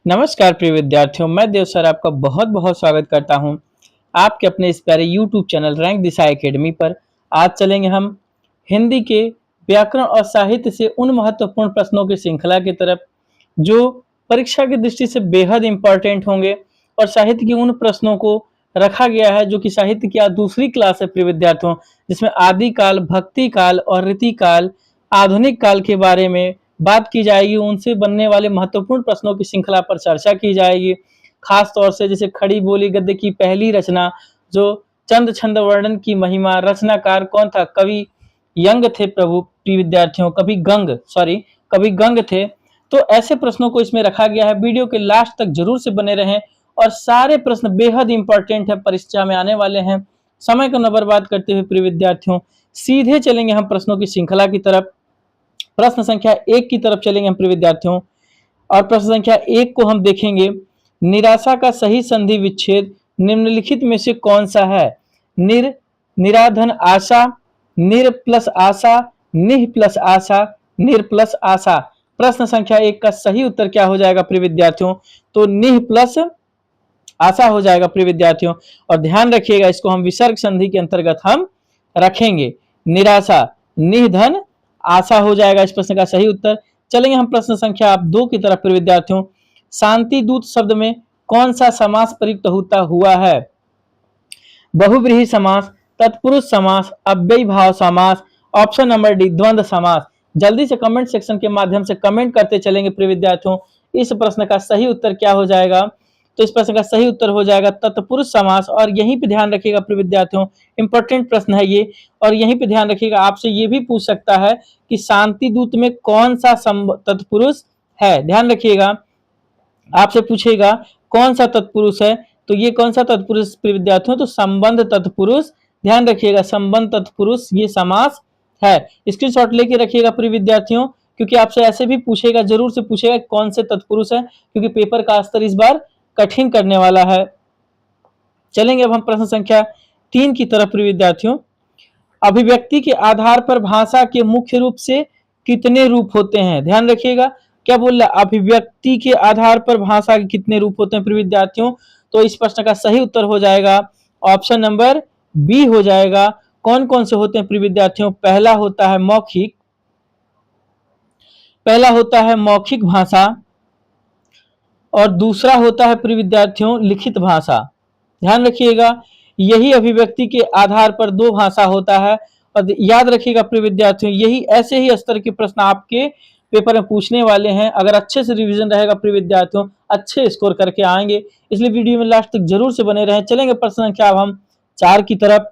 नमस्कार प्रिय विद्यार्थियों, मैं देव सर आपका बहुत बहुत स्वागत करता हूं आपके अपने इस प्यारे यूट्यूब चैनल रैंक दिशा एकेडमी पर। आज चलेंगे हम हिंदी के व्याकरण और साहित्य से उन महत्वपूर्ण प्रश्नों की श्रृंखला की तरफ जो परीक्षा की दृष्टि से बेहद इंपॉर्टेंट होंगे और साहित्य के उन प्रश्नों को रखा गया है जो कि साहित्य की आज दूसरी क्लास है प्रिय विद्यार्थियों, जिसमें आदि काल, भक्ति काल और रीति काल, आधुनिक काल के बारे में बात की जाएगी। उनसे बनने वाले महत्वपूर्ण प्रश्नों की श्रृंखला पर चर्चा की जाएगी। खास तौर से जैसे खड़ी बोली गद्य की पहली रचना जो चंद छंद वर्णन की महिमा, रचनाकार कौन था? कवि यंग थे प्रभु प्रिय विद्यार्थियों, कवि गंग थे। तो ऐसे प्रश्नों को इसमें रखा गया है। वीडियो के लास्ट तक जरूर से बने रहें और सारे प्रश्न बेहद इंपॉर्टेंट है, परीक्षा में आने वाले हैं। समय को न बर्बाद करते हुए प्रिय विद्यार्थियों सीधे चलेंगे हम प्रश्नों की श्रृंखला की तरफ। प्रश्न संख्या 1 की तरफ चलेंगे हम प्रिय विद्यार्थियों और प्रश्न संख्या 1 को हम देखेंगे। निराशा का सही संधि विच्छेद निम्नलिखित में से कौन सा है? निर, निराधन आशा, निर प्लस आशा, निह प्लस आशा, निर प्लस आशा। प्रश्न संख्या 1 का सही उत्तर क्या हो जाएगा प्रिय विद्यार्थियों? तो निह प्लस आशा हो जाएगा प्रिय विद्यार्थियों। और ध्यान रखिएगा, इसको हम विसर्ग संधि के अंतर्गत हम रखेंगे। निराशा, निधन, आशा हो जाएगा इस प्रश्न का सही उत्तर। चलेंगे हम प्रश्न संख्या 2 की तरफ प्रिय विद्यार्थियों। शांति दूत शब्द में कौन सा समास प्रयुक्त होता हुआ है? बहुव्रीहि समास, तत्पुरुष समास, अव्ययी भाव समास, ऑप्शन नंबर डी द्वंद्व समास। जल्दी से कमेंट सेक्शन के माध्यम से कमेंट करते चलेंगे प्रिय विद्यार्थियों। इस प्रश्न का सही उत्तर क्या हो जाएगा? तो इस प्रश्न का सही उत्तर हो जाएगा तत्पुरुष समास। और यहीं पे ध्यान रखिएगा प्रिय विद्यार्थियों, इंपॉर्टेंट प्रश्न है ये। और यहीं पे ध्यान रखिएगा, आपसे ये भी पूछ सकता है कि शांति दूत में कौन सा तत्पुरुष है। ध्यान रखिएगा, आपसे पूछेगा कौन सा तत्पुरुष है, तो ये कौन सा तत्पुरुष प्रिय विद्यार्थियों? तो संबंध तत्पुरुष। ध्यान रखिएगा, संबंध तत्पुरुष ये समास है। स्क्रीनशॉट लेके रखिएगा प्रिय विद्यार्थियों, क्योंकि आपसे ऐसे भी पूछेगा, जरूर से पूछेगा कौन से तत्पुरुष है, क्योंकि पेपर का स्तर इस बार कठिन करने वाला है। चलेंगे अब हम प्रश्न संख्या 3 की तरफ प्रिय विद्यार्थियों। अभिव्यक्ति के आधार पर भाषा के मुख्य रूप से कितने रूप होते हैं? ध्यान रखिएगा, क्या बोल रहा है? अभिव्यक्ति के आधार पर भाषा के कितने रूप होते हैं प्रिय विद्यार्थियों? तो इस प्रश्न का सही उत्तर हो जाएगा ऑप्शन नंबर बी हो जाएगा। कौन कौन से होते हैं प्रिय विद्यार्थियों? पहला होता है मौखिक भाषा और दूसरा होता है प्रिय विद्यार्थियों लिखित भाषा। ध्यान रखिएगा, यही अभिव्यक्ति के आधार पर दो भाषा होता है। और याद रखिएगा प्रिय विद्यार्थियों, यही ऐसे ही स्तर के प्रश्न आपके पेपर में पूछने वाले हैं। अगर अच्छे से रिवीजन रहेगा प्रिय विद्यार्थियों, अच्छे स्कोर करके आएंगे, इसलिए वीडियो में लास्ट तक जरूर से बने रहें। चलेंगे प्रश्न संख्या अब हम 4 की तरफ।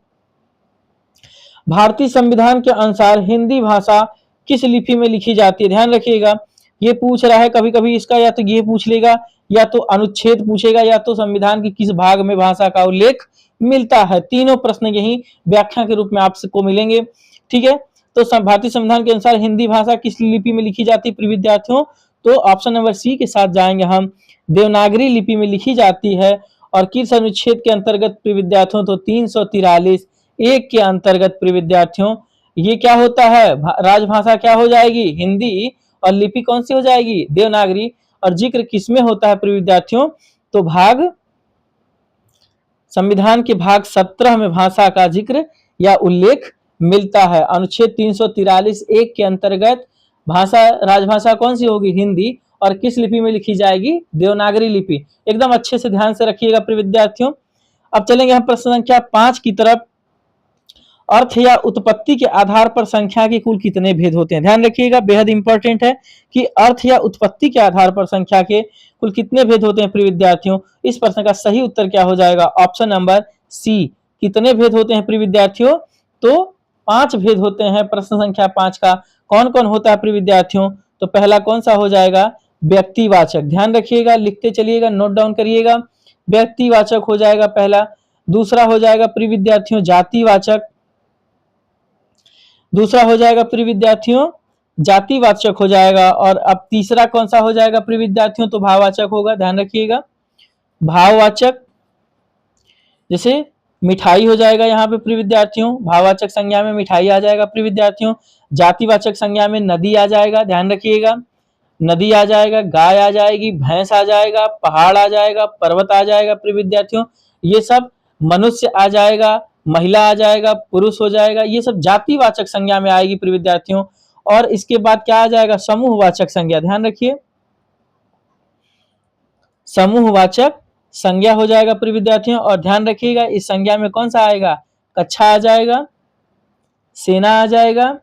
भारतीय संविधान के अनुसार हिंदी भाषा किस लिपि में लिखी जाती है? ध्यान रखिएगा, ये पूछ रहा है कभी कभी इसका, या तो ये पूछ लेगा, या तो अनुच्छेद पूछेगा, या तो संविधान के किस भाग में भाषा का उल्लेख मिलता है। तीनों प्रश्न यही व्याख्या के रूप में आपको मिलेंगे। ठीक है, तो भारतीय संविधान के अनुसार हिंदी भाषा किस लिपि में लिखी जाती है प्रिय विद्यार्थियों? तो ऑप्शन नंबर सी के साथ जाएंगे हम, देवनागरी लिपि में लिखी जाती है। और किस अनुच्छेद के अंतर्गत प्रिय विद्यार्थियों? तो 343 एक के अंतर्गत प्रिय विद्यार्थियों ये क्या होता है? राजभाषा क्या हो जाएगी? हिंदी। और लिपि कौन सी हो जाएगी? देवनागरी। और जिक्र किसमें होता है प्रिय विद्यार्थियों? तो संविधान के भाग 17 में भाषा का जिक्र या उल्लेख मिलता है। अनुच्छेद 343 एक के अंतर्गत भाषा, राजभाषा कौन सी होगी? हिंदी। और किस लिपि में लिखी जाएगी? देवनागरी लिपि। एकदम अच्छे से ध्यान से रखिएगा प्रिय विद्यार्थियों। अब चलेंगे हम प्रश्न संख्या 5 की तरफ। अर्थ या उत्पत्ति के आधार पर संख्या के कुल कितने भेद होते हैं? ध्यान रखिएगा, बेहद इंपॉर्टेंट है कि अर्थ या उत्पत्ति के आधार पर संख्या के कुल कितने भेद होते हैं प्रिय विद्यार्थियों? इस प्रश्न का सही उत्तर क्या हो जाएगा? Option number C. कितने भेद होते हैं प्रिय विद्यार्थियों? तो 5 भेद होते हैं। प्रश्न संख्या 5 का कौन कौन होता है प्रिय विद्यार्थियों? तो पहला कौन सा हो जाएगा? व्यक्तिवाचक। ध्यान रखिएगा, लिखते चलिएगा, नोट डाउन करिएगा। व्यक्तिवाचक हो जाएगा पहला। दूसरा हो जाएगा प्रिय विद्यार्थियों जातिवाचक। दूसरा हो जाएगा प्रिय विद्यार्थियों जातिवाचक हो जाएगा। और अब तीसरा कौन सा हो जाएगा प्रिय विद्यार्थियों? तो भाववाचक होगा। ध्यान रखिएगा, भाववाचक। जैसे मिठाई हो जाएगा यहाँ पे प्रिय विद्यार्थियों, भाववाचक संज्ञा में मिठाई आ जाएगा प्रिय विद्यार्थियों। जातिवाचक संज्ञा में नदी आ जाएगा। ध्यान रखिएगा। नदी आ जाएगा, गाय आ जाएगी, भैंस आ जाएगा, पहाड़ आ जाएगा, पर्वत आ जाएगा प्रिय विद्यार्थियों। ये सब मनुष्य आ जाएगा, महिला आ जाएगा, पुरुष हो जाएगा, ये सब जातिवाचक संज्ञा में आएगी प्रिय विद्यार्थियों। और इसके बाद क्या आ जाएगा, समूहवाचक संज्ञा। ध्यान रखिए, समूहवाचक संज्ञा हो जाएगा प्रिय विद्यार्थियों। और ध्यान रखिएगा इस संज्ञा में कौन सा आएगा, कक्षा आ जाएगा, सेना आ जाएगा,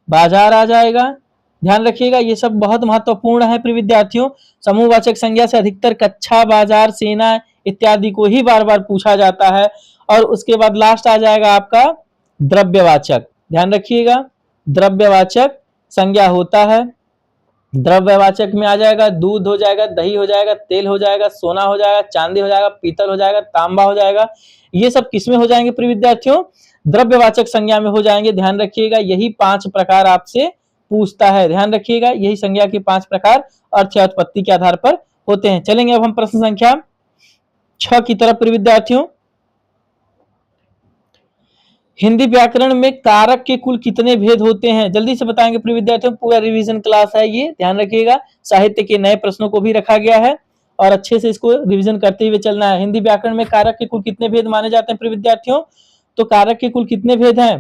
बाजार आ जाएगा। ध्यान रखिएगा ये सब बहुत महत्वपूर्ण है प्रिय विद्यार्थियों। समूहवाचक संज्ञा से अधिकतर कक्षा, बाजार, सेना इत्यादि को ही बार बार पूछा जाता है। और उसके बाद लास्ट आ जाएगा आपका द्रव्यवाचक। ध्यान रखिएगा द्रव्यवाचक संज्ञा होता है। द्रव्यवाचक में आ जाएगा दूध हो जाएगा, दही हो जाएगा, तेल हो जाएगा, सोना हो जाएगा, चांदी हो जाएगा, पीतल हो जाएगा, तांबा हो जाएगा। ये सब किसमें हो जाएंगे प्रिय विद्यार्थियों, द्रव्यवाचक संज्ञा में हो जाएंगे। ध्यान रखिएगा यही 5 प्रकार आपसे पूछता है। ध्यान रखिएगा यही संज्ञा के 5 प्रकार अर्थ या उत्पत्ति के आधार पर होते हैं। चलेंगे अब हम प्रश्न संख्या 6 की तरफ प्रिय विद्यार्थियों। हिंदी व्याकरण में कारक के कुल कितने भेद होते हैं, जल्दी से बताएंगे प्रिय विद्यार्थियों। पूरा रिवीजन क्लास है ये, ध्यान रखिएगा। साहित्य के नए प्रश्नों को भी रखा गया है और अच्छे से इसको रिवीजन करते हुए चलना है। हिंदी व्याकरण में कारक के कुल कितने भेद माने जाते हैं प्रिय विद्यार्थियों, तो कारक के कुल कितने भेद हैं।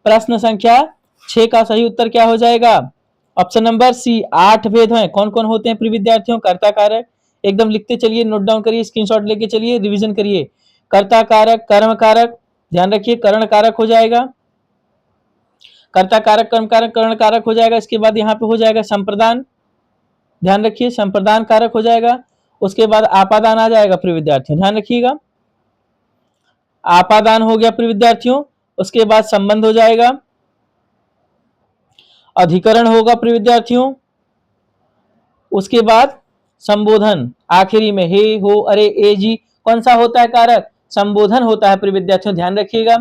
प्रश्न संख्या 6 का सही उत्तर क्या हो जाएगा, ऑप्शन नंबर सी, 8 भेद हैं। कौन कौन होते हैं प्रिय विद्यार्थियों, कर्ता कारक, एकदम लिखते चलिए, नोट डाउन करिए, स्क्रीनशॉट लेके चलिए, रिवीजन करिए। कर्ता कारक, कर्म कारक, ध्यान रखिए करण कारक हो जाएगा, कर्ता कारक, कर्म कारक, करण कारक हो जाएगा। इसके बाद यहाँ पे हो जाएगा संप्रदान, ध्यान रखिए संप्रदान कारक हो जाएगा। उसके बाद आपादान आ जाएगा प्रिय विद्यार्थियों, ध्यान रखिएगा आपादान हो गया प्रिय विद्यार्थियों। उसके बाद संबंध हो जाएगा, अधिकरण होगा प्रिय विद्यार्थियों। उसके बाद संबोधन, आखिरी में हे, हो, अरे, ए, जी कौन सा होता है कारक, संबोधन होता है प्रिय विद्यार्थियों, ध्यान रखिएगा।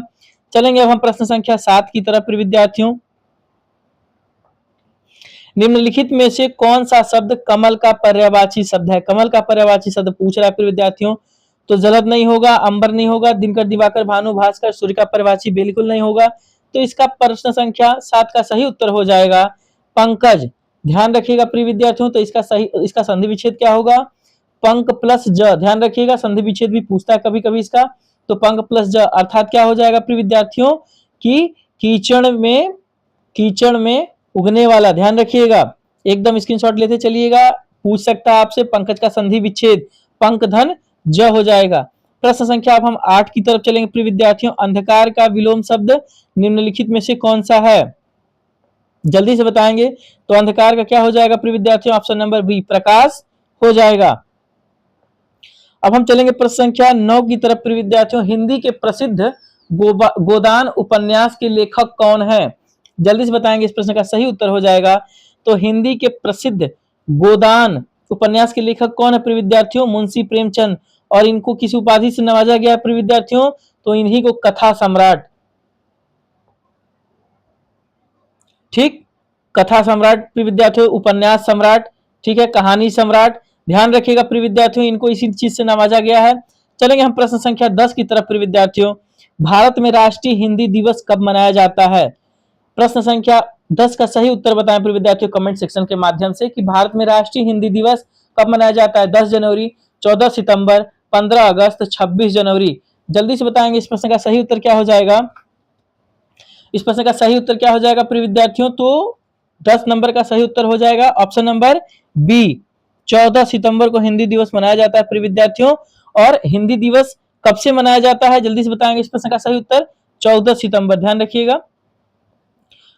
चलेंगे अब हम प्रश्न संख्या 7 की तरफ प्रिय विद्यार्थियों। निम्नलिखित में से कौन सा शब्द कमल का पर्यायवाची शब्द है, कमल का पर्यायवाची शब्द पूछ रहा है प्रिय विद्यार्थियों। तो जलद नहीं होगा, अंबर नहीं होगा, दिनकर, दिवाकर, भानु, भास्कर, सूर्य का पर्यायवाची बिल्कुल नहीं होगा। तो इसका प्रश्न संख्या 7 का सही उत्तर हो जाएगा पंकज। ध्यान रखिएगा प्रिय विद्यार्थियों, तो इसका संधि विच्छेद क्या होगा, पंक प्लस ज। ध्यान रखिएगा संधि विच्छेद भी पूछता है कभी कभी इसका, तो पंक प्लस ज अर्थात क्या हो जाएगा प्रिय विद्यार्थियों कि कीचड़ में उगने वाला। ध्यान रखिएगा एकदम स्क्रीनशॉट लेते चलिएगा, पूछ सकता है आपसे पंकज का संधि विच्छेद पंक धन ज हो जाएगा। प्रश्न संख्या अब हम 8 की तरफ चलेंगे प्रिय विद्यार्थियों। अंधकार का विलोम शब्द निम्नलिखित में से कौन सा है, जल्दी से बताएंगे। तो अंधकार का क्या हो जाएगा प्रिय विद्यार्थियों, ऑप्शन नंबर बी, प्रकाश हो जाएगा। अब हम चलेंगे प्रश्न संख्या 9 की तरफ प्रिय विद्यार्थियों। हिंदी के प्रसिद्ध गोदान उपन्यास के लेखक कौन है, जल्दी से बताएंगे, इस प्रश्न का सही उत्तर हो जाएगा। तो हिंदी के प्रसिद्ध गोदान उपन्यास के लेखक कौन है प्रिय विद्यार्थियों, मुंशी प्रेमचंद। और इनको किस उपाधि से नवाजा गया है प्रिय विद्यार्थियों, तो इन्हीं को कथा सम्राट, ठीक, कथा सम्राट प्रिय विद्यार्थियों, उपन्यास सम्राट, ठीक है, कहानी सम्राट। ध्यान रखिएगा प्रिय विद्यार्थियों इनको इसी चीज से नवाजा गया है। चलेंगे हम प्रश्न संख्या 10 की तरफ प्रिय विद्यार्थियों। भारत में राष्ट्रीय हिंदी दिवस कब मनाया जाता है, प्रश्न संख्या 10 का सही उत्तर बताएं प्रिय विद्यार्थियों कमेंट सेक्शन के माध्यम से कि भारत में राष्ट्रीय हिंदी दिवस कब मनाया जाता है। 10 जनवरी, 14 सितंबर, 15 अगस्त, 26 जनवरी। जल्दी से बताएंगे इस प्रश्न का सही उत्तर क्या हो जाएगा, इस प्रश्न का सही उत्तर क्या हो जाएगा प्रिय विद्यार्थियों, तो 10 नंबर का सही उत्तर हो जाएगा ऑप्शन नंबर बी, 14 सितंबर को हिंदी दिवस मनाया जाता है प्रिय विद्यार्थियों। और हिंदी दिवस कब से मनाया जाता है, जल्दी से बताएंगे इस प्रश्न का सही उत्तर, 14 सितंबर। ध्यान रखिएगा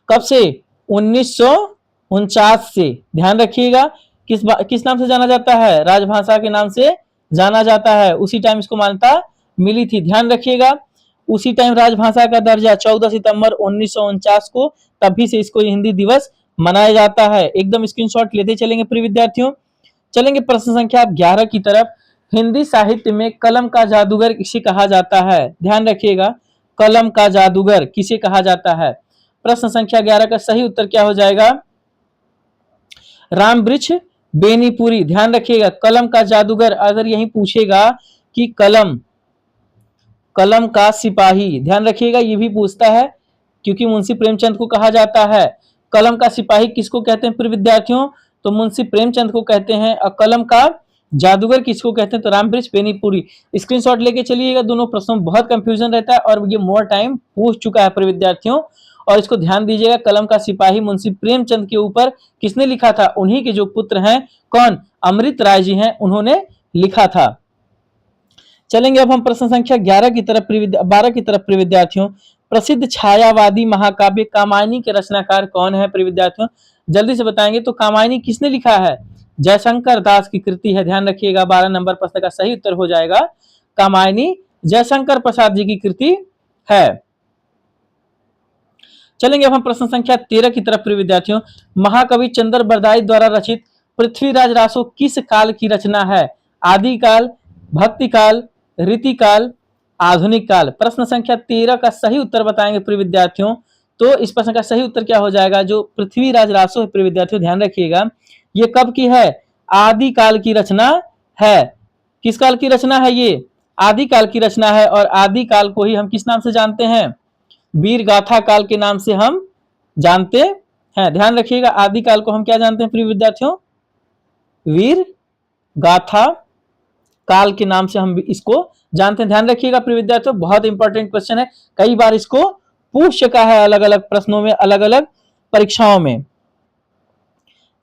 कब से, 1949 से। ध्यान रखिएगा किस नाम से जाना जाता है, राजभाषा के नाम से जाना जाता है, उसी टाइम इसको मान्यता मिली थी। ध्यान रखिएगा उसी टाइम राजभाषा का दर्जा 14 सितंबर 1949 को, तभी से इसको हिंदी दिवस मनाया जाता है। एकदम स्क्रीनशॉट लेते चलेंगे प्रिय विद्यार्थियों। चलेंगे प्रश्न संख्या 11 की तरफ। हिंदी साहित्य में कलम का जादूगर किसे कहा जाता है, ध्यान रखिएगा कलम का जादूगर किसे कहा जाता है। प्रश्न संख्या 11 का सही उत्तर क्या हो जाएगा, राम वृक्ष बेनीपुरी। ध्यान रखिएगा कलम का जादूगर अगर यही पूछेगा कि कलम का सिपाही, ध्यान रखिएगा ये भी पूछता है क्योंकि मुंशी प्रेमचंद को कहा जाता है। कलम का सिपाही किसको कहते हैं प्रिय विद्यार्थियों, तो मुंशी प्रेमचंद को कहते हैं। और कलम का जादूगर किसको कहते हैं? तो रामवृक्ष बेनीपुरी। स्क्रीनशॉट लेके चलिएगा, दोनों प्रश्नों में बहुत कंफ्यूजन रहता है और ये मोर टाइम पूछ चुका है अपने विद्यार्थियों। और इसको ध्यान दीजिएगा, कलम का सिपाही मुंशी प्रेमचंद के ऊपर किसने लिखा था? उन्हीं के जो पुत्र हैं, कौन? अमृत राय जी हैं, उन्होंने लिखा था। चलेंगे अब हम प्रश्न संख्या 11 की तरफ 12 की तरफ प्रिय विद्यार्थियों। प्रसिद्ध छायावादी महाकाव्य कामायनी के रचनाकार कौन है प्रिय विद्यार्थियों? जल्दी से बताएंगे। तो कामायनी किसने लिखा है? जयशंकर दास की कृति है, ध्यान रखिएगा। 12 नंबर प्रश्न का सही उत्तर हो जाएगा कामायनी जयशंकर प्रसाद जी की कृति है। चलेंगे अब हम प्रश्न संख्या 13 की तरफ प्रिय विद्यार्थियों। महाकवि चंद्र बरदाई द्वारा रचित पृथ्वीराज रासो किस काल की रचना है? आदिकाल, भक्तिकाल, रीतिकाल, आधुनिक काल। प्रश्न संख्या 13 का सही उत्तर बताएंगे प्रिय विद्यार्थियों। तो इस प्रश्न का सही उत्तर क्या हो जाएगा? जो पृथ्वीराज रासो है प्रिय विद्यार्थियों, ध्यान रखिएगा, ये कब की है? आदिकाल की रचना है। किस काल की रचना है? ये आदिकाल की रचना है। और आदिकाल को ही हम किस नाम से जानते हैं? वीर गाथा काल के नाम से हम जानते हैं। ध्यान रखिएगा, आदिकाल को हम क्या जानते हैं प्रिय विद्यार्थियों? वीर गाथा काल के नाम से हम इसको जानते हैं। ध्यान रखिएगा प्रिय विद्यार्थियों, बहुत इंपॉर्टेंट क्वेश्चन है, कई बार इसको पूछ चुका है अलग अलग प्रश्नों में, अलग अलग परीक्षाओं में।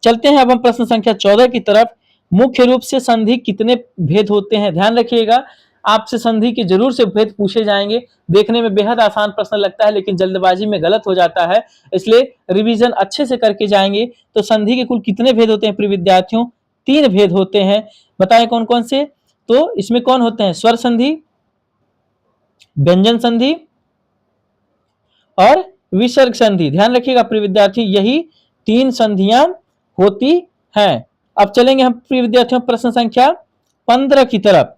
चलते हैं अब हम प्रश्न संख्या 14 की तरफ। मुख्य रूप से संधि कितने भेद होते हैं? ध्यान रखिएगा, आपसे संधि के जरूर से भेद पूछे जाएंगे। देखने में बेहद आसान प्रश्न लगता है लेकिन जल्दबाजी में गलत हो जाता है, इसलिए रिवीजन अच्छे से करके जाएंगे। तो संधि के कुल कितने भेद होते हैं प्रिय विद्यार्थियों? 3 भेद होते हैं। बताएं कौन कौन से? तो इसमें कौन होते हैं? स्वर संधि, व्यंजन संधि और विसर्ग संधि। ध्यान रखिएगा प्रिय विद्यार्थी, यही 3 संधियां होती हैं। अब चलेंगे हम प्रिय विद्यार्थियों प्रश्न संख्या 15 की तरफ।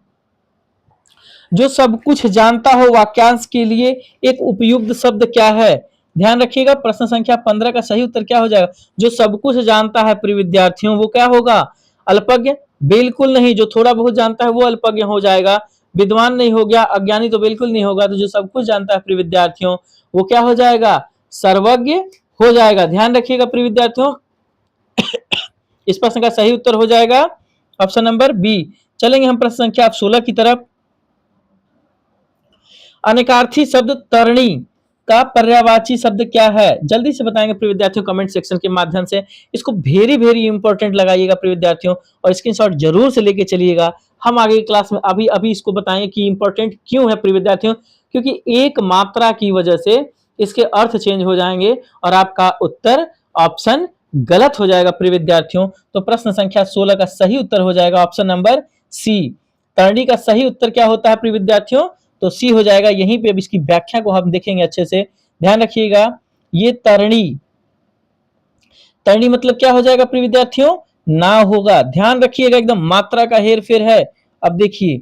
जो सब कुछ जानता हो वाक्यांश के लिए एक उपयुक्त शब्द क्या है? ध्यान रखिएगा, प्रश्न संख्या 15 का सही उत्तर क्या हो जाएगा? जो सब कुछ जानता है प्रिय विद्यार्थियों, वो क्या होगा? अल्पज्ञ? बिल्कुल नहीं, जो थोड़ा बहुत जानता है वो अल्पज्ञ हो जाएगा। विद्वान नहीं हो गया, अज्ञानी तो बिल्कुल नहीं होगा। तो जो सब कुछ जानता है प्रिय विद्यार्थियों, वो क्या हो जाएगा? सर्वज्ञ हो जाएगा। ध्यान रखिएगा प्रिय विद्यार्थियों, इस प्रश्न का सही उत्तर हो जाएगा ऑप्शन नंबर बी। चलेंगे हम प्रश्न संख्या 16 की तरफ। अनेकार्थी शब्द तरणी का पर्यायवाची शब्द क्या है? जल्दी से बताएंगे प्रिय विद्यार्थियों कमेंट सेक्शन के माध्यम से। इसको वेरी वेरी इंपॉर्टेंट लगाइएगा प्रिय विद्यार्थियों और स्क्रीनशॉट जरूर से लेके चलिएगा। हम आगे की क्लास में अभी अभी इसको बताएंगे कि इंपॉर्टेंट क्यों है प्रिय विद्यार्थियों, क्योंकि एक मात्रा की वजह से इसके अर्थ चेंज हो जाएंगे और आपका उत्तर ऑप्शन गलत हो जाएगा प्रिय विद्यार्थियों। तो प्रश्न संख्या 16 का सही उत्तर हो जाएगा ऑप्शन नंबर सी। तरणी का सही उत्तर क्या होता है प्रिय विद्यार्थियों? तो सी हो जाएगा। यहीं पे अब इसकी व्याख्या को हम देखेंगे अच्छे से। ध्यान रखिएगा, ये तरणी, तरणी मतलब क्या हो जाएगा प्रिय विद्यार्थियों? ना होगा। ध्यान रखिएगा, एकदम मात्रा का हेर फेर है। अब देखिए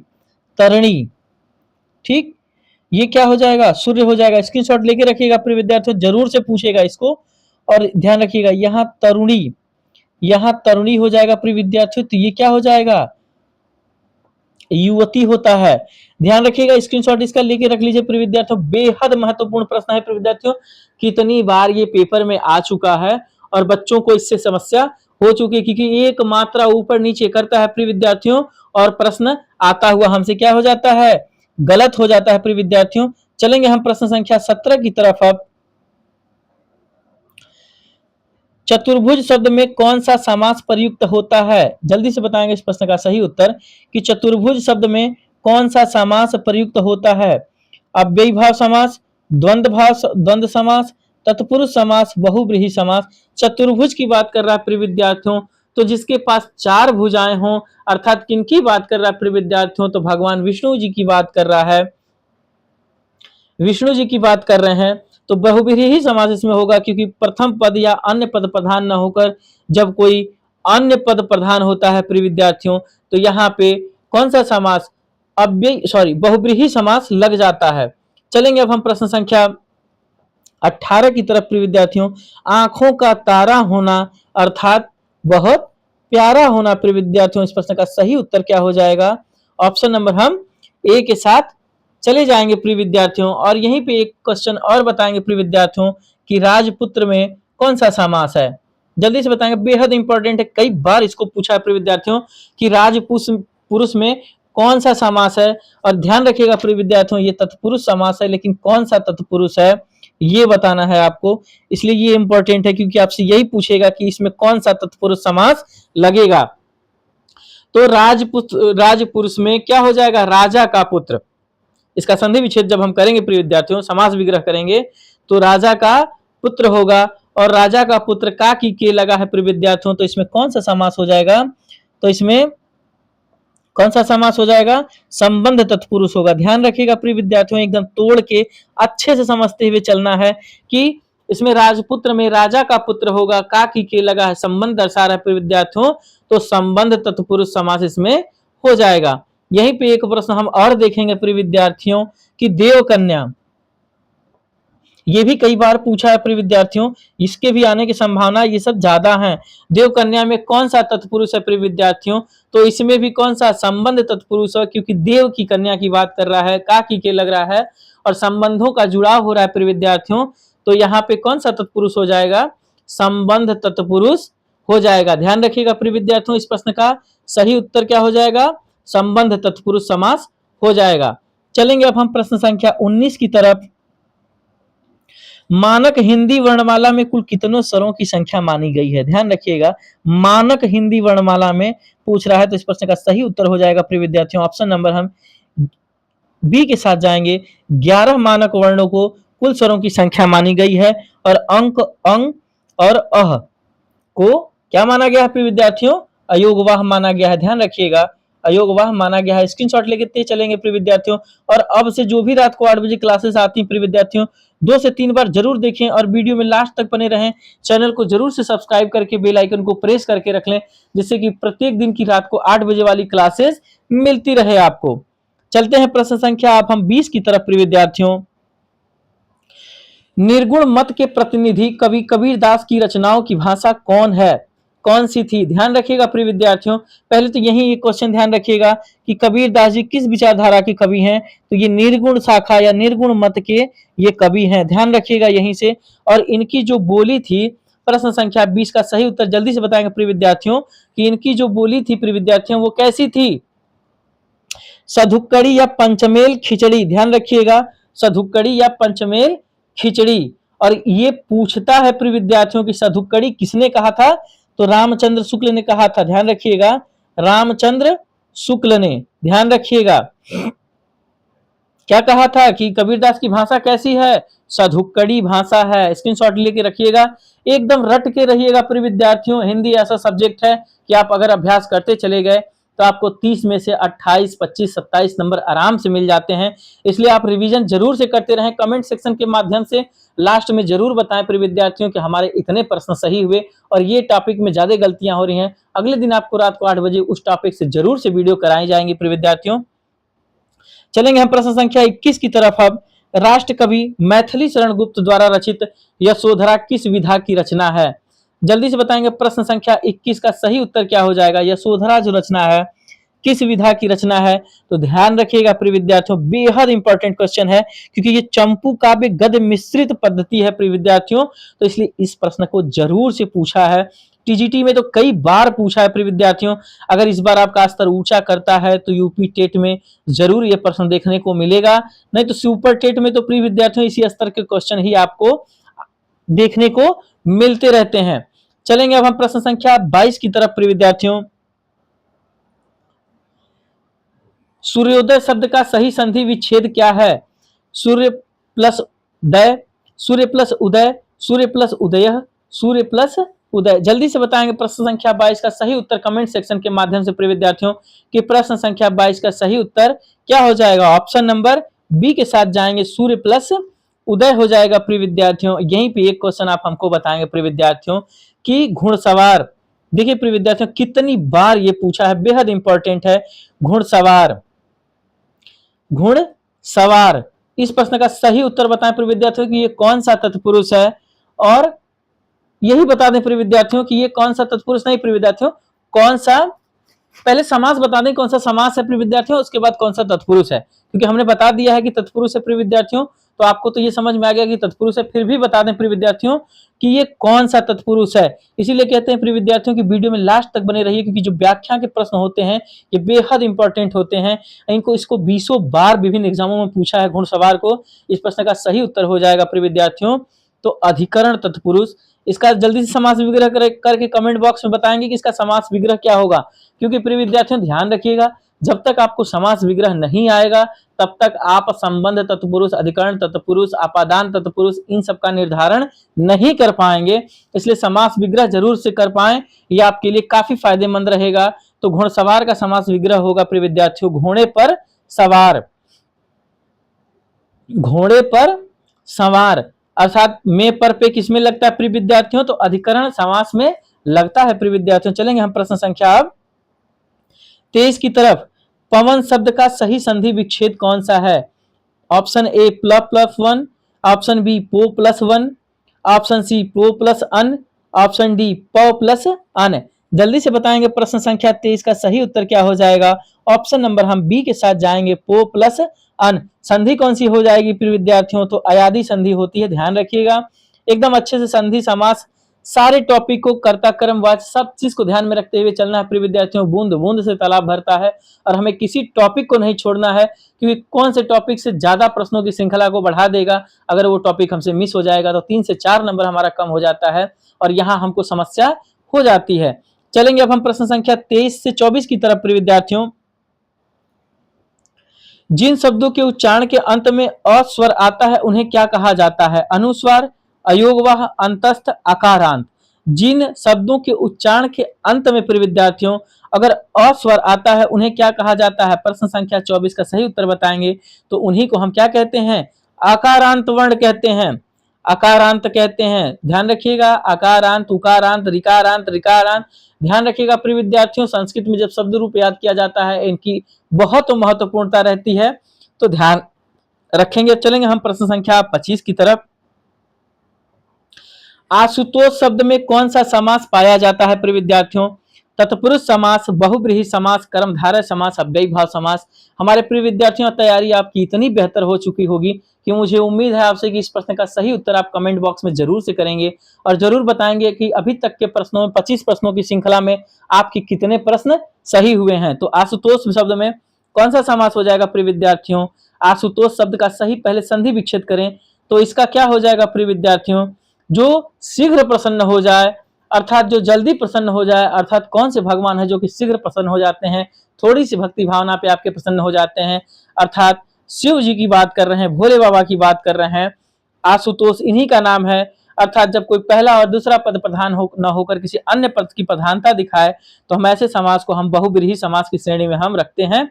तरणी, ठीक, ये क्या हो जाएगा? सूर्य हो जाएगा। स्क्रीनशॉट लेके रखिएगा प्रिय विद्यार्थियों, जरूर से पूछेगा इसको। और ध्यान रखिएगा यहाँ तरुणी, यहाँ तरुणी हो जाएगा प्रिय विद्यार्थियों, तो ये क्या हो जाएगा? युवती होता है। ध्यान रखिएगा, स्क्रीनशॉट इसका लेके रख लीजिए प्रिय विद्यार्थियों। बेहद महत्वपूर्ण प्रश्न है प्रिय विद्यार्थियों, कितनी बार ये पेपर में आ चुका है और बच्चों को इससे समस्या हो चुकी है, क्योंकि एक मात्रा ऊपर नीचे करता है प्रिय विद्यार्थियों और प्रश्न आता हुआ हमसे क्या हो जाता है? गलत हो जाता है प्रिय विद्यार्थियों। चलेंगे हम प्रश्न संख्या 17 की तरफ। अब चतुर्भुज शब्द में कौन सा समास प्रयुक्त होता है? जल्दी से बताएंगे इस प्रश्न का सही उत्तर कि चतुर्भुज शब्द में कौन सा समास प्रयुक्त होता है? अव्ययीभाव समास, द्वंद्व समास, तत्पुरुष समास, बहुव्रीहि समास। चतुर्भुज की बात कर रहा है प्रिय विद्यार्थियों, तो जिसके पास 4 भुजाएं हों, अर्थात किनकी बात कर रहा है प्रिय विद्यार्थियों? तो भगवान विष्णु जी की बात कर रहा है, विष्णु जी की बात कर रहे हैं। तो बहुव्रीहि समास इसमें होगा, क्योंकि प्रथम पद या अन्य पद प्रधान न होकर जब कोई अन्य पद प्रधान होता है प्रिय विद्यार्थियों, तो यहाँ पे कौन सा समास? बहुव्रीहि समास लग जाता है। चलेंगे अब हम प्रश्न संख्या 18 की तरफ प्रिय विद्यार्थियों। आंखों का तारा होना अर्थात बहुत प्यारा होना प्रिय विद्यार्थियों, इस प्रश्न का सही उत्तर क्या हो जाएगा? ऑप्शन नंबर हम ए के साथ चले जाएंगे प्रिय विद्यार्थियों। और यहीं पे एक क्वेश्चन और बताएंगे प्रिय विद्यार्थियों कि राजपुत्र में कौन सा समास है? जल्दी से बताएंगे, बेहद इंपॉर्टेंट है, कई बार इसको पूछा है प्रिय विद्यार्थियों कि पुरुष में कौन सा समास है। और ध्यान रखिएगा प्रिय विद्यार्थियों, ये तत्पुरुष समास है, लेकिन कौन सा तत्पुरुष है ये बताना है आपको। इसलिए ये इंपॉर्टेंट है क्योंकि आपसे यही पूछेगा कि इसमें कौन सा तत्पुरुष समास लगेगा। तो राजपुरुष में क्या हो जाएगा, राजा का पुत्र। इसका संधि विच्छेद जब हम करेंगे प्रिय विद्यार्थियों, समास विग्रह करेंगे, तो राजा का पुत्र होगा, और राजा का पुत्र का की के लगा है प्रिय विद्यार्थियों, तो इसमें कौन सा समास हो जाएगा, तो इसमें कौन सा समास हो जाएगा, संबंध तत्पुरुष होगा। ध्यान रखिएगा प्रिय विद्यार्थियों, एकदम तोड़ के अच्छे से समझते हुए चलना है कि इसमें राजपुत्र में राजा का पुत्र होगा, का की के लगा है, संबंध दर्शा रहा है प्रिय विद्यार्थियों, तो संबंध तत्पुरुष समास इसमें हो जाएगा। यहीं पे एक प्रश्न हम और देखेंगे प्रिय विद्यार्थियों कि देव कन्या, ये भी कई बार पूछा है प्रिय विद्यार्थियों, इसके भी आने की संभावना ये सब ज्यादा है। देव कन्या में कौन सा तत्पुरुष है प्रिय विद्यार्थियों, तो इसमें भी कौन सा, संबंध तत्पुरुष है, क्योंकि देव की कन्या की बात कर रहा है, का की के लग रहा है और संबंधों का जुड़ाव हो रहा है प्रिय विद्यार्थियों, तो यहाँ पे कौन सा तत्पुरुष हो जाएगा, संबंध तत्पुरुष हो जाएगा। ध्यान रखिएगा प्रिय विद्यार्थियों, इस प्रश्न का सही उत्तर क्या हो जाएगा, संबंध तत्पुरुष समास हो जाएगा। चलेंगे अब हम प्रश्न संख्या 19 की तरफ। मानक हिंदी वर्णमाला में कुल कितनों स्वरों की संख्या मानी गई है। ध्यान रखिएगा, मानक हिंदी वर्णमाला में पूछ रहा है, तो इस प्रश्न का सही उत्तर हो जाएगा प्रिय विद्यार्थियों, ऑप्शन नंबर हम बी के साथ जाएंगे। 11 मानक वर्णों को कुल स्वरों की संख्या मानी गई है, और अंक, अंग और अह को क्या माना गया है प्रिय विद्यार्थियों, अयोगवाह माना गया है। ध्यान रखिएगा, अयोगवाह माना गया है। स्क्रीनशॉट लेके चलेंगे प्रिय विद्यार्थियों, और अब से जो भी रात को 8 बजे क्लासेस आती हैं प्रिय विद्यार्थियों, 2 से 3 बार जरूर देखें और वीडियो में लास्ट तक बने रहें। चैनल को जरूर से सब्सक्राइब करके बेल आइकन को प्रेस करके रख लें, जिससे कि प्रत्येक दिन की रात को 8 बजे वाली क्लासेस मिलती रहे आपको। चलते हैं प्रश्न संख्या आप हम 20 की तरफ प्रिय विद्यार्थियों। निर्गुण मत के प्रतिनिधि कवि कबीरदास की रचनाओं की भाषा कौन है, कौन सी थी। ध्यान रखिएगा प्रिय विद्यार्थियों, पहले तो यही एक क्वेश्चन ध्यान रखिएगा कि कबीरदास जी किस विचारधारा के कवि हैं, तो ये निर्गुण शाखा या निर्गुण मत के ये कवि हैं। ध्यान रखिएगा यहीं से, और इनकी जो बोली थी, प्रश्न संख्या 20 का सही उत्तर जल्दी से बताएंगे प्रिय विद्यार्थियों कि इनकी जो बोली थी प्रिय विद्यार्थियों वो कैसी थी, सधुक्कड़ी या पंचमेल खिचड़ी। ध्यान रखिएगा, सधुक्कड़ी या पंचमेल खिचड़ी। और ये पूछता है प्रिय विद्यार्थियों की सधुक्कड़ी किसने कहा था, तो रामचंद्र शुक्ल ने कहा था। ध्यान रखिएगा, रामचंद्र शुक्ल ने। ध्यान रखिएगा क्या कहा था कि कबीरदास की भाषा कैसी है, सधुक्कड़ी भाषा है। स्क्रीनशॉट लेके रखिएगा, एकदम रट के रहिएगा प्रिय विद्यार्थियों। हिंदी ऐसा सब्जेक्ट है कि आप अगर अभ्यास करते चले गए तो आपको 30 में से 28, 25, 27 नंबर आराम से मिल जाते हैं। इसलिए आप रिवीजन जरूर से करते रहें। कमेंट सेक्शन के माध्यम से लास्ट में जरूर बताएं प्रिय विद्यार्थियों कि हमारे इतने प्रश्न सही हुए और ये टॉपिक में ज्यादा गलतियां हो रही हैं। अगले दिन आपको रात को 8 बजे उस टॉपिक से जरूर से वीडियो कराई जाएंगी प्रिय विद्यार्थियों। चलेंगे हम प्रश्न संख्या 21 की तरफ। अब राष्ट्र कवि मैथिली शरण गुप्त द्वारा रचित यशोधरा किस विधा की रचना है। जल्दी से बताएंगे प्रश्न संख्या 21 का सही उत्तर क्या हो जाएगा। यशोधरा जो रचना है किस विधा की रचना है, तो ध्यान रखिएगा प्रिय विद्यार्थियों, बेहद इंपॉर्टेंट क्वेश्चन है क्योंकि ये चंपू काव्य गद्य मिश्रित पद्धति है प्रिय विद्यार्थियों, तो इसलिए इस प्रश्न को जरूर से पूछा है। टीजीटी में तो कई बार पूछा है प्रिय विद्यार्थियों। अगर इस बार आपका स्तर ऊंचा करता है तो यूपी टेट में जरूर ये प्रश्न देखने को मिलेगा, नहीं तो सुपर टेट में तो प्रिय विद्यार्थियों इसी स्तर के क्वेश्चन ही आपको देखने को मिलते रहते हैं। चलेंगे अब हम प्रश्न संख्या 22 की तरफ प्रिय विद्यार्थियों। सूर्योदय शब्द का सही संधि विच्छेद क्या है। सूर्य प्लस दय, सूर्य प्लस उदय, सूर्य प्लस उदय, सूर्य प्लस उदय। जल्दी से बताएंगे प्रश्न संख्या 22 का सही उत्तर कमेंट सेक्शन के माध्यम से प्रिय विद्यार्थियों कि प्रश्न संख्या 22 का सही उत्तर क्या हो जाएगा। ऑप्शन नंबर बी के साथ जाएंगे, सूर्य प्लस उदय हो जाएगा प्रिय विद्यार्थियों। यहीं पे एक क्वेश्चन आप हमको बताएंगे प्रिय विद्यार्थियों कि घुड़सवार, देखिए प्रिय विद्यार्थियों कितनी बार ये पूछा है, बेहद इंपॉर्टेंट है। घुड़सवार, घुड़सवार, इस प्रश्न का सही उत्तर बताएं प्रिय विद्यार्थियों कि ये कौन सा तत्पुरुष है, और यही बता दें प्रिय विद्यार्थियों कि ये कौन सा तत्पुरुष नहीं प्रिय विद्यार्थियों, कौन सा, पहले समास बता दें कौन सा समास है प्रिय विद्यार्थियों, उसके बाद कौन सा तत्पुरुष है, क्योंकि हमने बता दिया है कि तत्पुरुष है प्रिय विद्यार्थियों, तो आपको तो ये समझ में आ गया कि तत्पुरुष है। फिर भी बता दें प्रिय विद्यार्थियों कि ये कौन सा तत्पुरुष है। इसीलिए कहते हैं प्रिय विद्यार्थियों की वीडियो में लास्ट तक बने रहिए, क्योंकि जो व्याख्या के प्रश्न होते हैं ये बेहद इंपॉर्टेंट होते हैं। इसको 20 बार विभिन्न एग्जामों में पूछा है घुड़सवार को। इस प्रश्न का सही उत्तर हो जाएगा प्रिय विद्यार्थियों तो अधिकरण तत्पुरुष। इसका जल्दी से समास विग्रह करके कमेंट बॉक्स में बताएंगे कि इसका समास विग्रह क्या होगा। क्योंकि प्रिय विद्यार्थियों ध्यान रखिएगा, जब तक आपको समास विग्रह नहीं आएगा तब तक आप संबंध तत्पुरुष, अधिकरण तत्पुरुष, अपादान तत्पुरुष इन सब का निर्धारण नहीं कर पाएंगे। इसलिए समास विग्रह जरूर से कर पाएं, यह आपके लिए काफी फायदेमंद रहेगा। तो घुड़सवार का समास विग्रह होगा प्रिय विद्यार्थियों घोड़े पर सवार। घोड़े पर सवार अर्थात में पर पे किसमें लगता है प्रिय विद्यार्थियों तो अधिकरण समास में लगता है प्रिय विद्यार्थियों। चलेंगे हम प्रश्न संख्या अब 23 की तरफ। पवन शब्द का सही संधि विच्छेद कौन सा है? ऑप्शन ए प्ल प्लस वन, ऑप्शन बी पो प्लस वन, ऑप्शन सी प्रो प्लस अन, ऑप्शन डी प प्लस अन। जल्दी से बताएंगे प्रश्न संख्या 23 का सही उत्तर क्या हो जाएगा। ऑप्शन नंबर हम बी के साथ जाएंगे, पो प्लस अन। संधि कौन सी हो जाएगी प्रिय विद्यार्थियों तो अयादी संधि होती है, ध्यान रखिएगा। एकदम अच्छे से संधि समास सारे टॉपिक को कर्ता कर्म वाच्य सब चीज को ध्यान में रखते हुए चलना है प्रिय विद्यार्थियों। बूंद बूंद से तालाब भरता है और हमें किसी टॉपिक को नहीं छोड़ना है, क्योंकि कौन से टॉपिक से ज्यादा प्रश्नों की श्रृंखला को बढ़ा देगा। अगर वो टॉपिक हमसे मिस हो जाएगा तो 3 से 4 नंबर हमारा कम हो जाता है और यहाँ हमको समस्या हो जाती है। चलेंगे अब हम प्रश्न संख्या 23 से 24 की तरफ प्रिय विद्यार्थियों। जिन शब्दों के उच्चारण के अंत में अस्वर आता है उन्हें क्या कहा जाता है? अनुस्वार, अयोगवाह, अंतस्थ, अकारांत। जिन शब्दों के उच्चारण के अंत में प्रिय विद्यार्थियों अगर अस्वर आता है उन्हें क्या कहा जाता है? प्रश्न संख्या 24 का सही उत्तर बताएंगे तो उन्हीं को हम क्या कहते हैं? अकारांत वर्ण कहते हैं, अकारांत कहते हैं। ध्यान रखिएगा, अकारांत, उकारांत, ऋकारांत, ऋकारांत। ध्यान रखिएगा प्रिय विद्यार्थियों, संस्कृत में जब शब्द रूप याद किया जाता है इनकी बहुत महत्वपूर्णता रहती है, तो ध्यान रखेंगे। चलेंगे हम प्रश्न संख्या 25 की तरफ। आशुतोष शब्द में कौन सा समास पाया जाता है प्रिय विद्यार्थियों? तत्पुरुष समास, बहुब्रीहि समास, कर्मधारय समास, अव्ययी भाव समास। हमारे प्रिय विद्यार्थियों तैयारी आपकी इतनी बेहतर हो चुकी होगी कि मुझे उम्मीद है आपसे कि इस प्रश्न का सही उत्तर आप कमेंट बॉक्स में जरूर से करेंगे और जरूर बताएंगे कि अभी तक के प्रश्नों में 25 प्रश्नों की श्रृंखला में आपके कितने प्रश्न सही हुए हैं। तो आशुतोष शब्द में कौन सा समास हो जाएगा प्रिय विद्यार्थियों? आशुतोष शब्द का सही पहले संधि विच्छेद करें तो इसका क्या हो जाएगा प्रिय विद्यार्थियों? जो शीघ्र प्रसन्न हो जाए, अर्थात जो जल्दी प्रसन्न हो जाए। अर्थात कौन से भगवान है जो कि शीघ्र प्रसन्न हो जाते हैं, थोड़ी सी भक्ति भावना पे आपके प्रसन्न हो जाते हैं। अर्थात शिव जी की बात कर रहे हैं, भोले बाबा की बात कर रहे हैं। आशुतोष इन्हीं का नाम है। अर्थात जब कोई पहला और दूसरा पद प्रधान हो न होकर किसी अन्य पद की प्रधानता दिखाए तो हम ऐसे समास को हम बहुब्रीहि समास की श्रेणी में हम रखते हैं।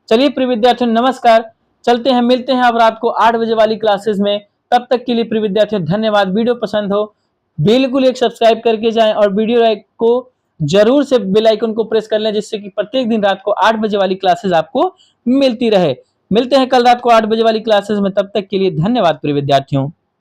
चलिए प्रिय विद्यार्थियों नमस्कार, चलते हैं, मिलते हैं अब रात को 8 बजे वाली क्लासेस में। तब तक के लिए प्रिय विद्यार्थियों धन्यवाद। वीडियो पसंद हो बिल्कुल एक सब्सक्राइब करके जाएं और वीडियो को जरूर से बेल आइकन को प्रेस कर लें, जिससे कि प्रत्येक दिन रात को 8 बजे वाली क्लासेस आपको मिलती रहे। मिलते हैं कल रात को 8 बजे वाली क्लासेस में, तब तक के लिए धन्यवाद प्रिय विद्यार्थियों।